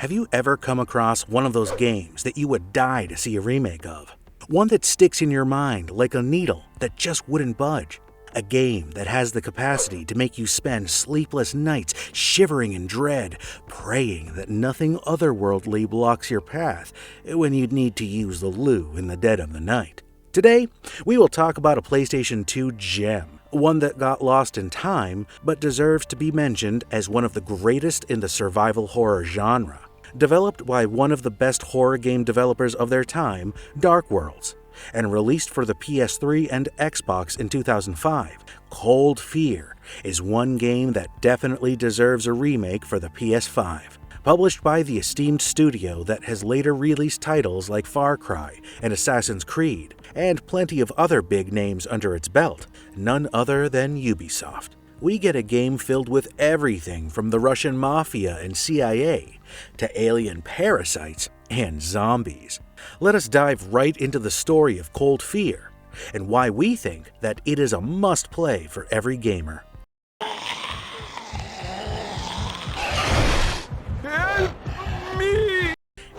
Have you ever come across one of those games that you would die to see a remake of? One that sticks in your mind like a needle that just wouldn't budge? A game that has the capacity to make you spend sleepless nights shivering in dread, praying that nothing otherworldly blocks your path when you need to use the loo in the dead of the night. Today, we will talk about a PlayStation 2 gem, one that got lost in time but deserves to be mentioned as one of the greatest in the survival horror genre. Developed by one of the best horror game developers of their time, Darkworks, and released for the PS3 and Xbox in 2005, Cold Fear is one game that definitely deserves a remake for the PS5. Published by the esteemed studio that has later released titles like Farcry and Assassin's Creed, and plenty of other big names under its belt, none other than Ubisoft. We get a game filled with everything from the Russian Mafia and CIA to alien parasites and zombies. Let us dive right into the story of Cold Fear and why we think that it is a must-play for every gamer.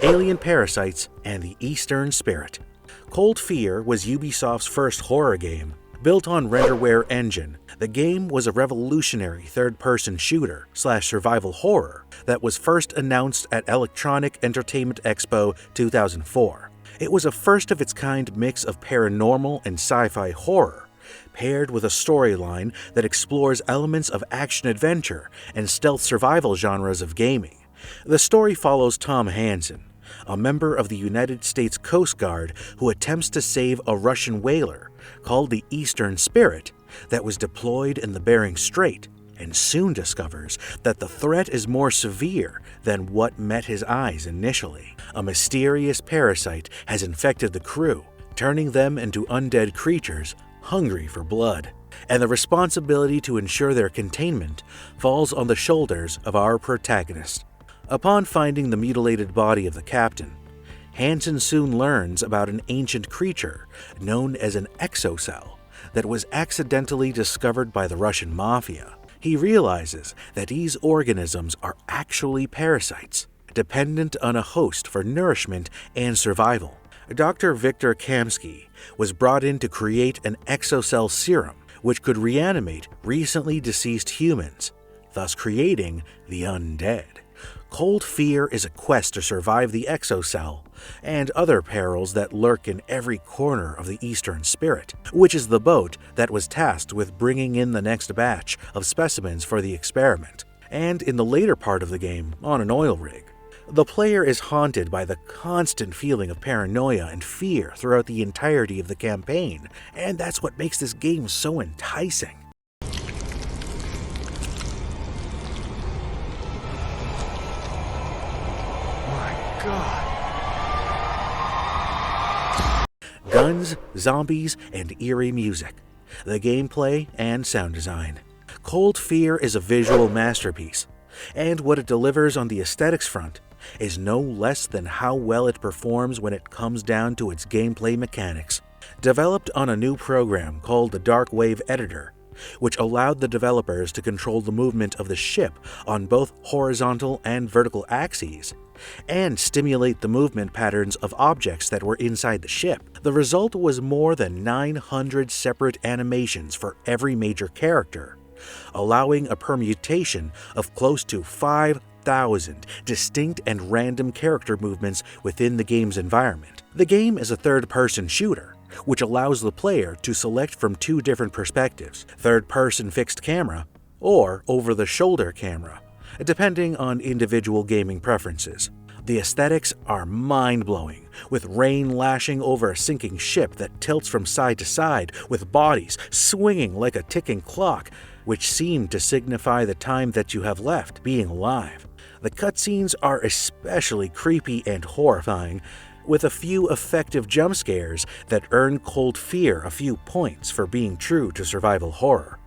Alien Parasites and the Eastern Spirit. Cold Fear was Ubisoft's first horror game. Built on Renderware Engine, the game was a revolutionary third-person shooter/survival horror that was first announced at Electronic Entertainment Expo 2004. It was a first-of-its-kind mix of paranormal and sci-fi horror, paired with a storyline that explores elements of action-adventure and stealth survival genres of gaming. The story follows Tom Hansen, a member of the United States Coast Guard who attempts to save a Russian whaler called the Eastern Spirit that was deployed in the Bering Strait, and soon discovers that the threat is more severe than what met his eyes initially. A mysterious parasite has infected the crew, turning them into undead creatures hungry for blood, and the responsibility to ensure their containment falls on the shoulders of our protagonist. Upon finding the mutilated body of the captain, Hansen soon learns about an ancient creature known as an exocell that was accidentally discovered by the Russian Mafia. He realizes that these organisms are actually parasites, dependent on a host for nourishment and survival. Dr. Viktor Kamsky was brought in to create an exocell serum which could reanimate recently deceased humans, thus creating the undead. Cold Fear is a quest to survive the exocell and other perils that lurk in every corner of the Eastern Spirit, which is the boat that was tasked with bringing in the next batch of specimens for the experiment, and in the later part of the game, on an oil rig. The player is haunted by the constant feeling of paranoia and fear throughout the entirety of the campaign, and that's what makes this game so enticing. Guns, zombies, and eerie music, the gameplay and sound design. Cold Fear is a visual masterpiece, and what it delivers on the aesthetics front is no less than how well it performs when it comes down to its gameplay mechanics. Developed on a new program called the Dark Wave Editor, which allowed the developers to control the movement of the ship on both horizontal and vertical axes, and stimulate the movement patterns of objects that were inside the ship. The result was more than 900 separate animations for every major character, allowing a permutation of close to 5,000 distinct and random character movements within the game's environment. The game is a third-person shooter, which allows the player to select from two different perspectives: third-person fixed camera or over-the-shoulder camera, depending on individual gaming preferences. The aesthetics are mind-blowing, with rain lashing over a sinking ship that tilts from side to side, with bodies swinging like a ticking clock, which seem to signify the time that you have left being alive. The cutscenes are especially creepy and horrifying, with a few effective jump scares that earn Cold Fear a few points for being true to survival horror.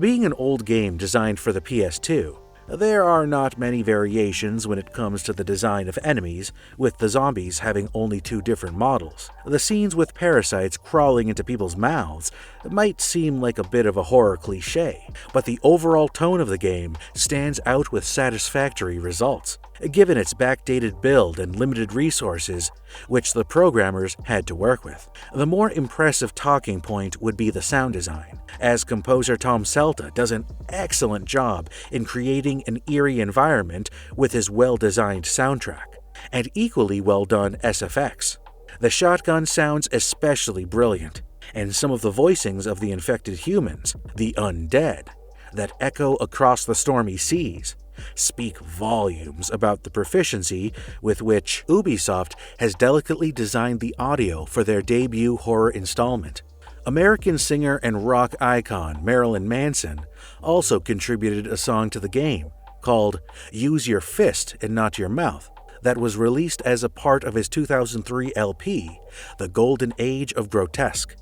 Being an old game designed for the PS2, There are not many variations when it comes to the design of enemies, with the zombies having only 2 different models. The scenes with parasites crawling into people's mouths might seem like a bit of a horror cliché, but the overall tone of the game stands out with satisfactory results, given its backdated build and limited resources which the programmers had to work with. The more impressive talking point would be the sound design, as composer Tom Celta does an excellent job in creating an eerie environment with his well-designed soundtrack, and equally well-done SFX. The shotgun sounds especially brilliant, and some of the voicings of the infected humans, the undead, that echo across the stormy seas, speak volumes about the proficiency with which Ubisoft has delicately designed the audio for their debut horror installment. American singer and rock icon Marilyn Manson also contributed a song to the game called "Use Your Fist and Not Your Mouth" that was released as a part of his 2003 LP, The Golden Age of Grotesque.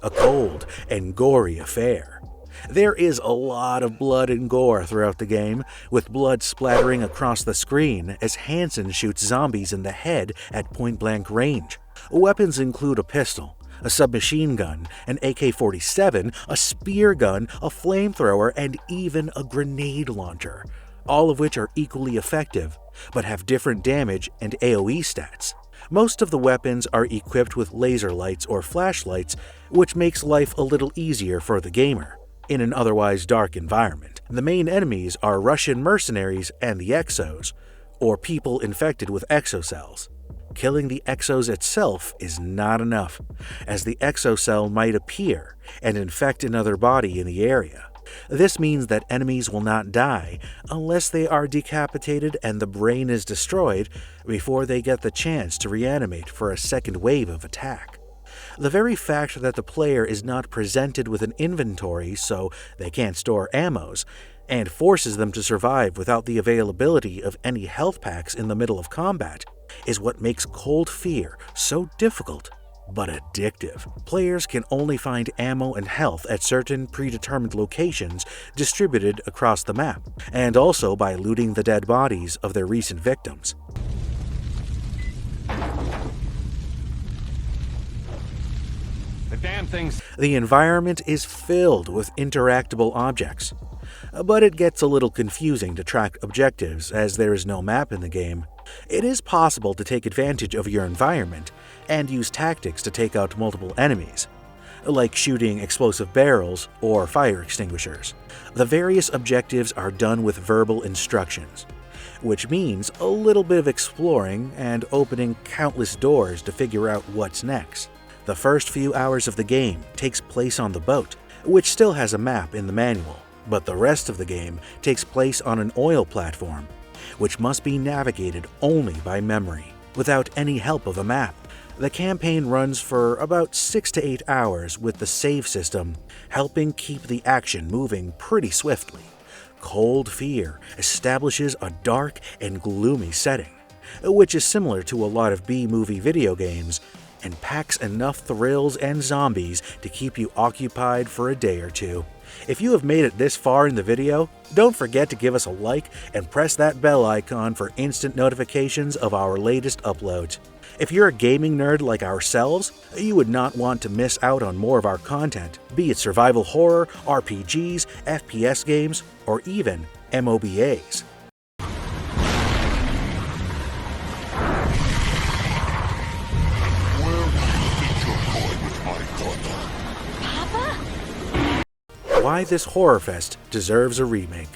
A cold and gory affair. There is a lot of blood and gore throughout the game, with blood splattering across the screen as Hansen shoots zombies in the head at point-blank range. Weapons include a pistol, a submachine gun, an AK-47, a spear gun, a flamethrower, and even a grenade launcher, all of which are equally effective, but have different damage and AoE stats. Most of the weapons are equipped with laser lights or flashlights, which makes life a little easier for the gamer in an otherwise dark environment. The main enemies are Russian mercenaries and the Exos, or people infected with exocells. Killing the Exos itself is not enough, as the exocell might appear and infect another body in the area. This means that enemies will not die unless they are decapitated and the brain is destroyed before they get the chance to reanimate for a second wave of attack. The very fact that the player is not presented with an inventory so they can't store ammos, and forces them to survive without the availability of any health packs in the middle of combat, is what makes Cold Fear so difficult but addictive. Players can only find ammo and health at certain predetermined locations distributed across the map, and also by looting the dead bodies of their recent victims. The environment is filled with interactable objects, but it gets a little confusing to track objectives as there is no map in the game. It is possible to take advantage of your environment and use tactics to take out multiple enemies, like shooting explosive barrels or fire extinguishers. The various objectives are done with verbal instructions, which means a little bit of exploring and opening countless doors to figure out what's next. The first few hours of the game takes place on the boat, which still has a map in the manual, but the rest of the game takes place on an oil platform, which must be navigated only by memory, without any help of a map. The campaign runs for about 6 to 8 hours, with the save system helping keep the action moving pretty swiftly. Cold Fear establishes a dark and gloomy setting, which is similar to a lot of B-movie video games, and packs enough thrills and zombies to keep you occupied for a day or two. If you have made it this far in the video, don't forget to give us a like and press that bell icon for instant notifications of our latest uploads. If you're a gaming nerd like ourselves, you would not want to miss out on more of our content, be it survival horror, RPGs, FPS games, or even MOBAs. Why this horror fest deserves a remake.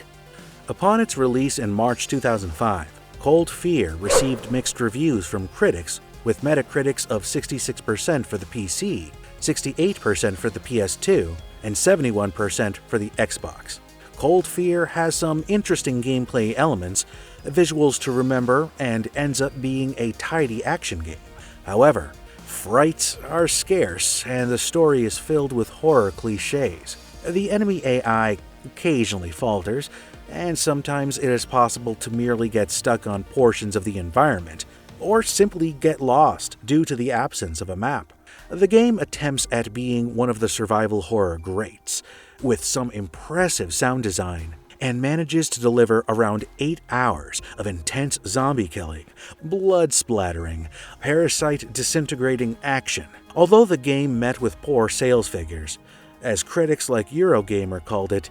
Upon its release in March 2005, Cold Fear received mixed reviews from critics, with Metacritics of 66% for the PC, 68% for the PS2, and 71% for the Xbox. Cold Fear has some interesting gameplay elements, visuals to remember, and ends up being a tidy action game. However, frights are scarce, and the story is filled with horror cliches. The enemy AI occasionally falters, and sometimes it is possible to merely get stuck on portions of the environment or simply get lost due to the absence of a map. The game attempts at being one of the survival horror greats, with some impressive sound design, and manages to deliver around 8 hours of intense zombie killing, blood splattering, parasite disintegrating action. Although the game met with poor sales figures, as critics like Eurogamer called it,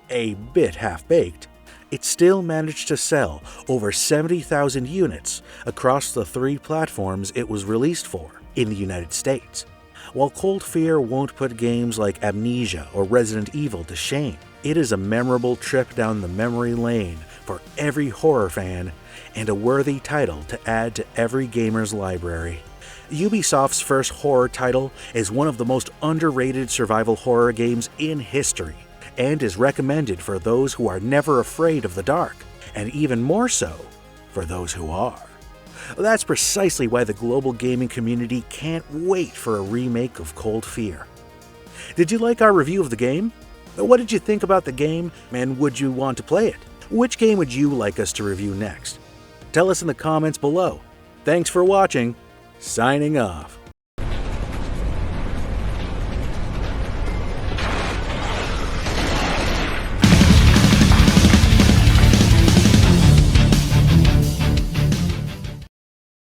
a bit half-baked, it still managed to sell over 70,000 units across the 3 platforms it was released for in the United States. While Cold Fear won't put games like Amnesia or Resident Evil to shame, it is a memorable trip down the memory lane for every horror fan and a worthy title to add to every gamer's library. Ubisoft's first horror title is one of the most underrated survival horror games in history, and is recommended for those who are never afraid of the dark, and even more so for those who are. That's precisely why the global gaming community can't wait for a remake of Cold Fear. Did you like our review of the game? What did you think about the game, and would you want to play it? Which game would you like us to review next? Tell us in the comments below. Thanks for watching. Signing off.